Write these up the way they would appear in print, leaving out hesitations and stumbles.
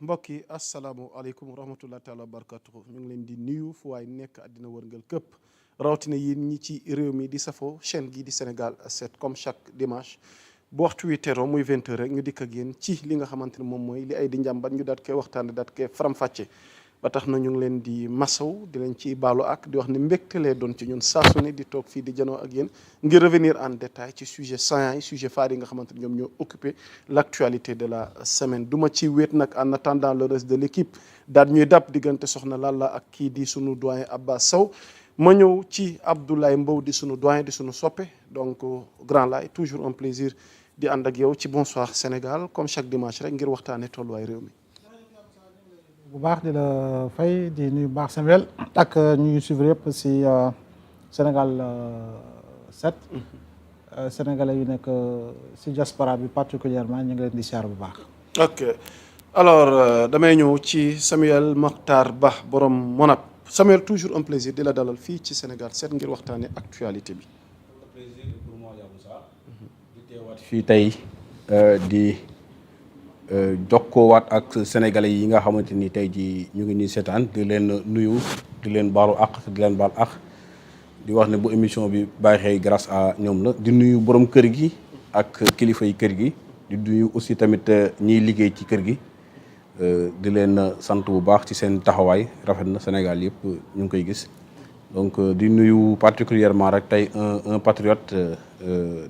mbokk yi asalaamualeykum wa rahmatullahi taala wa barakatuhu ñu ngi leen di nuyu fu waay nekk àddina wërngal këpp rawatina yéen ñi ci réew mi di safoo chaîne gi di Sénégal 7 comme chaque dimanche bu waxtu wi teroo muy 20h rek ñu dikk ak yéen ci li nga xamante ne moom mooy li ay di njàmbat ñu daat koy waxtaane daat koy faram-fàcce ba tax na ñu ngi leen di masaw di leen ci baalu ak di wax ne mbégte lee doon ci ñun saa su ne di toog fii di janoo ak yéen ngir revenir en détail ci sujet saillant yi sujet phare yi nga xamante ne ñoom ñoo occupé l'actualité de la semaine du ma ci wéet nag en attendant le reste de l'équipe daal ñuy dab diggante soxna Lalla ak kii di sunu doyen Abbas Sow ma ñëw ci Abdoulaye Mbow di sunu doyen di sunu soppe donc grand laay toujours un plaisir di ànd ak yow ci Bonsoir Sénégal comme chaque dimanche rek ngir waxtaane tolluwaay réew mi. bu baax di la fay di nuyu baax Samuel ak ñuy suivre yëpp si Sénégal 7 sénégalais yu nekk si diaspora bi particulièrement ñu ngi leen di siyaar bu baax. ok alors damay ñëw ci Samuel Makhtar Ba borom Monap Samuel toujours un plaisir di la dalal fii ci Sénégal 7 ngir waxtaane actualité bi. plaisir pour moi Yaboussa di teewaat fii tey di jokkoowaat ak sénégalais yi nga xamante ni tey jii ñu ngi ñuy seetaan di leen nuyu di leen baalu àq di leen baal àq di wax ne bu émission bi baaxee grâce à ñoom la di nuyu borom kër gi ak kilifa yi kër gi di nuyu aussi tamit ñiy liggéey ci kër gi di leen sant bu baax ci seen taxawaay rafet na Sénégal yëpp ñu ngi koy gis donc di nuyu particulièrement rek tey un patriote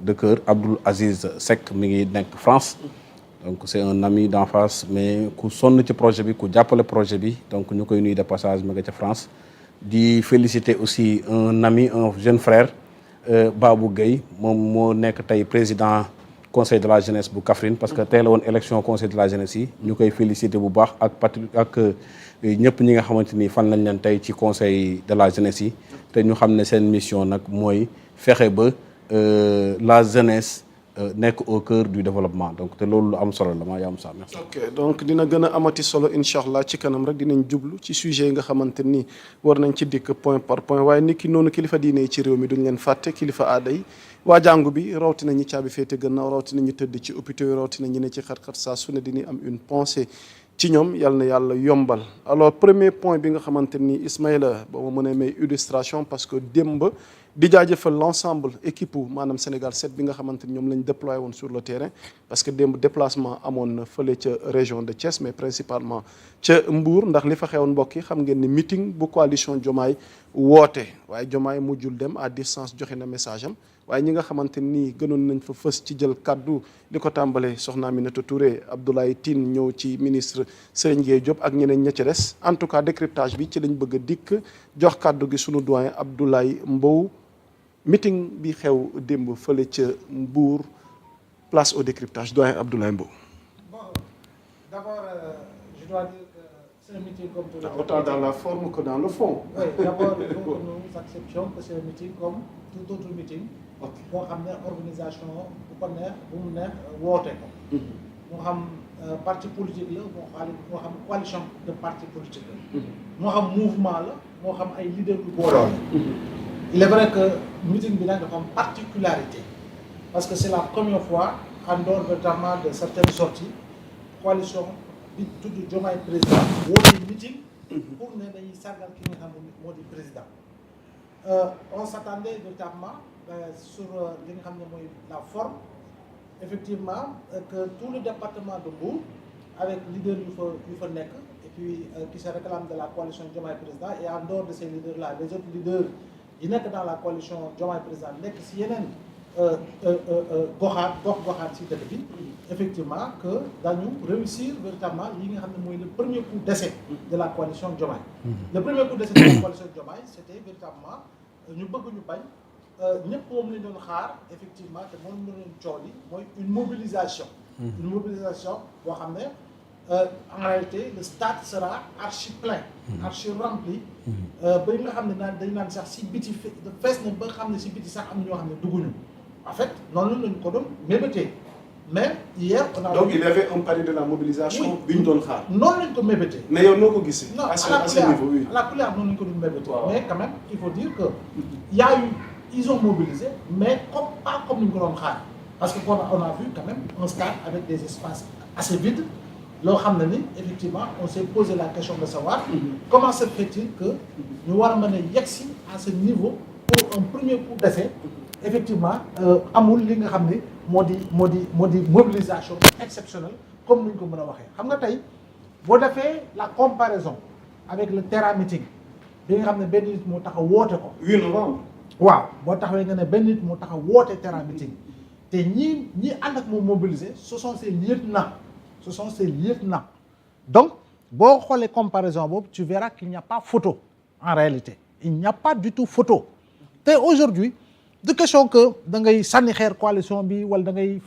de cœur Abdoul Aziz Seck mi ngi nekk France. donc c'est un ami d'enfance mais ku sonn ci projet bi ku jàppale projet bi donc ñu koy nuyu de passage ma nga ca France di féliciter aussi un ami un jeune frère Babou Gueye moom moo nekk tey président conseil de la jeunesse bu Kaffrine parce que tey la woon élection conseil de la jeunesse yi ñu koy féliciter bu baax ak ñëpp ñi nga xamante ni fan lañ leen tey ci conseil de la jeunesse yi te ñu xam ne seen mission nag mooy fexe ba la jeunesse nekk au cœur du développement donc te loolu lu am solo la maa yaa am sa merci. ok donc dina gën a amati solo incha allah ci kanam rek dinañ jublu ci sujet yi nga xamante ni war nañ ci dikk point par point waaye nit ki noonu kilifa diine yi ci réew mi duñ leen fàtte kilifa aada yi waa jàngu bi rawatina ñi caabi féete gannaaw rawatina ñi tëdd ci hôpitaux yi rawatina ñi ne ci xat-xat saa su ne dinañ am une pensée ci ñoom yal na yàlla yombal. alors premier point bi nga xamante ni Ismaïla ba ma mënee may illustration parce que démb di jaajëfal l'ensemble équipe maanaam Sénégal 7 bi nga xamante ni ñoom lañ déployé woon sur le terrain parce que démb déplacement amoon na fële ca région de Thiès mais principalement ca Mbour ndax li fa xewoon mbokk yi xam ngeen ni meeting bu coalition Diomaye woote waaye Diomaye mujjul dem à distance joxe na message am waaye ñi nga xamante ni gënoon nañ fa fës ci jël kaddu li ko tàmbalee soxna Aminata Touré Abdoulaye Tine ñëw ci ministre Serigne Gueye Diop ak ñeneen ña ca des en tout cas décryptage bi ci lañ bëgg a dikk jox kaddu gi sunu doyen Abdoulaye Mbow. meeting bi xew démb fële ca Mbour place au décryptage doyen Abdoulaye Mbow. Bon, d'abord je dois dire que c'est un meeting comme tout le monde. Autant dans la forme que dans le fond. Oui, d'abord il faut que nous acceptions que c'est un meeting comme tout autre meeting. boo xam ne organisation bu ko neex bu mu neex woote ko. moo xam parti politique la moo xam coalition de parti politique la. moo xam mouvement la moo xam ay leader yu booloo la. il est vrai que meeting bi nag dafa am particularité parce que c'est la première fois en dehors notamment de certaines sorties coalition bi tudd Diomaye président woote meeting pour ne dañuy sargal ki nga xam ne moo di président on s'attendait notamment sur li nga xam ne mooy la forme effectivement que tout le département de Mbour avec leader yu fa nekk et puis qui se réclame de la coalition Diomaye président et en dehors de ces leaders là les autres leaders yi nekk dans la coalition Diomaye président nekk si yeneen goxaat si dëkk bi effectivement que dañu réussir véritablement yi nga xam ne mooy le premier coup d'essai de la coalition Diomaye. Le premier coup d'essai de la coalition Diomaye c'était véritablement ñu bëgg ñu bañ ñëpp moom lañ doon xaar effectivement te moom la doon coow li mooy une mobilisation. Une mobilisation boo xam ne en réalité le stade sera archi plein. archi rempli. ba nga xam ne dañ naan sax si biti fees na ba xam ne si biti sax am ñoo xam ne dugguñu en fait noonu lañ ko doon mébétee mais hier on a. donc il y avait un pari de la mobilisation. bi ñu doon xaar. noonu lañ ko mébétee. mais yow noo ko gisee. non à ce niveau oui. à la couleur noonu lañ ko doon mébétee. mais quand même il faut dire que y a eu ils ont mobilisé mais comme ni ñu ko doon xaar parce que on a vu quand même un stade avec des espaces assez vides loo xam ne ni effectivement on s'est posé la question de savoir comment se fait-il que ñu war a mën a yegsi à ce niveau pour un premier coup d'essai effectivement amul li nga xam ne moo di mobilisation exceptionnelle comme ni ñu ko mën a waxee xam nga tey boo defee la comparaison avec le Terra Meeting bi nga xam ne benn nit moo tax a woote ko. 8 novembre. waaw boo taxawee nga ne benn nit moo tax a woote Terra Meeting te ñi ànd ak moom mobilisé ce sont ses lieutenants donc boo xoolee comparaison boobu tu verras qu'il n'y a pas photo en réalité il n'y a pas du tout photo te aujourd'hui de question que da ngay sànni xeer coalition bi wala da ngay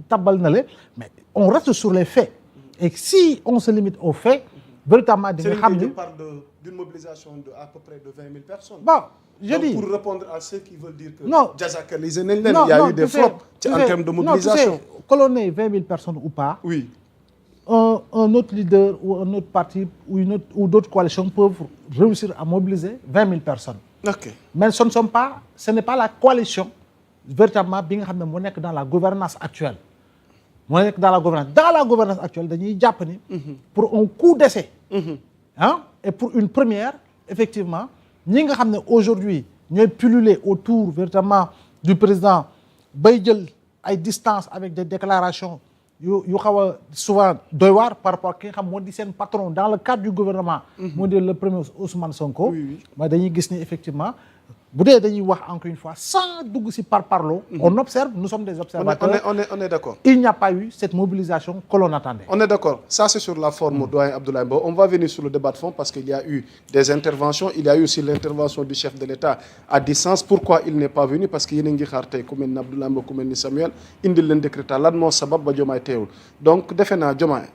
tabbal na le mais on reste sur les faits et si on se limite aux faits véritablement di nga xam ni parle d'une mobilisation de à peu près de 20 000 personnes. bon je dis pour répondre à ceux qui veulent dire que. non jazakalisé nañ leen. il y a eu des flops en termes de mobilisation. non tu sais que l'on ait 20 000 personnes ou pas. oui. un autre leader ou un autre parti ou d'autres coalitions peuvent réussir à mobiliser 20 000 personnes. ok mais ce n'est pas la coalition véritablement bi nga xam ne moo nekk dans la gouvernance actuelle moo nekk dans la gouvernance actuelle dañuy jàpp ni pour un coup d'essai et pour une première effectivement ñi nga xam ne aujourd'hui ñooy pulluler autour véritablement du président bay jël ay distance avec des déclarations yu xaw a souvent doy waar par rapport ki nga xam moo di seen patron dans le cadre du gouvernement moo di le premier Ousmane Sonko mais dañuy gis ni effectivement bu dee dañuy wax encore une fois sans dugg si parlo on observe nous sommes des observateurs on est d'accord il n'y a pas eu cette mobilisation que l'on attendait. On est d'accord. Ça, c'est sur la forme, doyen Abdoulaye Mbow. On va venir sur le débat de fond parce qu'il y a eu des interventions. Il y a eu aussi l'intervention du chef de l'État à distance. Pourquoi il n'est pas venu? Parce que yéen a ngi xaar tey ku mel ni Abdoulaye Mbow ku mel ni Samuel indil leen décréta lan moo sabab ba Diomaye teewul donc defe naa Diomaye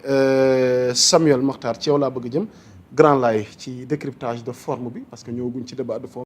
Samuel Makhtar ci yow laa bëgg jëm grand laay ci décryptage de forme bi parce que ñëwaguñ ci débat de fond.